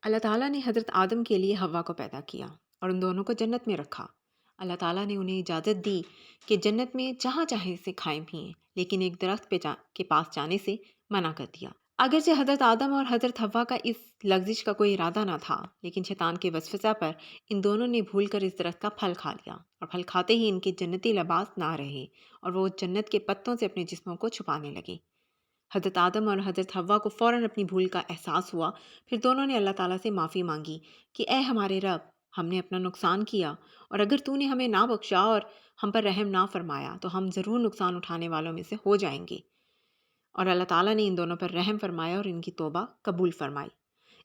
اللہ تعالیٰ نے حضرت آدم کے لیے حوا کو پیدا کیا اور ان دونوں کو جنت میں رکھا۔ اللہ تعالیٰ نے انہیں اجازت دی کہ جنت میں جہاں چاہے سے کھائیں پئیں، لیکن ایک درخت کے پاس جانے سے منع کر دیا۔ اگرچہ حضرت آدم اور حضرت حوا کا اس لغزش کا کوئی ارادہ نہ تھا، لیکن شیطان کے وسوسہ پر ان دونوں نے بھول کر اس درخت کا پھل کھا لیا، اور پھل کھاتے ہی ان کے جنتی لباس نہ رہے اور وہ جنت کے پتوں سے اپنے جسموں کو چھپانے لگے۔ حضرت آدم اور حضرت حوا کو فوراً اپنی بھول کا احساس ہوا۔ پھر دونوں نے اللہ تعالیٰ سے معافی مانگی کہ اے ہمارے رب، ہم نے اپنا نقصان کیا، اور اگر تو نے ہمیں نہ بخشا اور ہم پر رحم نہ فرمایا تو ہم ضرور نقصان اٹھانے والوں میں سے ہو جائیں گے۔ اور اللہ تعالیٰ نے ان دونوں پر رحم فرمایا اور ان کی توبہ قبول فرمائی۔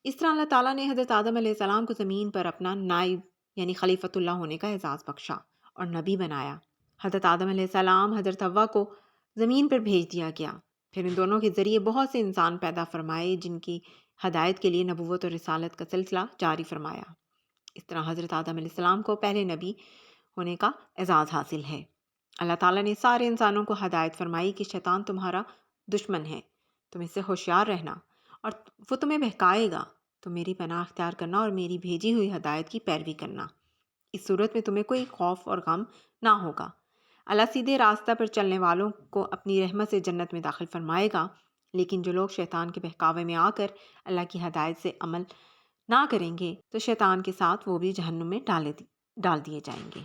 اس طرح اللہ تعالیٰ نے حضرت آدم علیہ السلام کو زمین پر اپنا نائب یعنی خلیفۃ اللہ ہونے کا اعزاز بخشا اور نبی بنایا۔ حضرت آدم علیہ السلام حضرت حوا کو زمین پر بھیج دیا گیا، پھر ان دونوں کے ذریعے بہت سے انسان پیدا فرمائے جن کی ہدایت کے لیے نبوت اور رسالت کا سلسلہ جاری فرمایا۔ اس طرح حضرت آدم علیہ السلام کو پہلے نبی ہونے کا اعزاز حاصل ہے۔ اللہ تعالیٰ نے سارے انسانوں کو ہدایت فرمائی کہ شیطان تمہارا دشمن ہے، تم اس سے ہوشیار رہنا، اور وہ تمہیں بہکائے گا، تو میری پناہ اختیار کرنا اور میری بھیجی ہوئی ہدایت کی پیروی کرنا۔ اس صورت میں تمہیں کوئی خوف اور غم نہ ہوگا۔ اللہ سیدھے راستہ پر چلنے والوں کو اپنی رحمت سے جنت میں داخل فرمائے گا، لیکن جو لوگ شیطان کے بہکاوے میں آ کر اللہ کی ہدایت سے عمل نہ کریں گے تو شیطان کے ساتھ وہ بھی جہنم میں ڈال دیے جائیں گے۔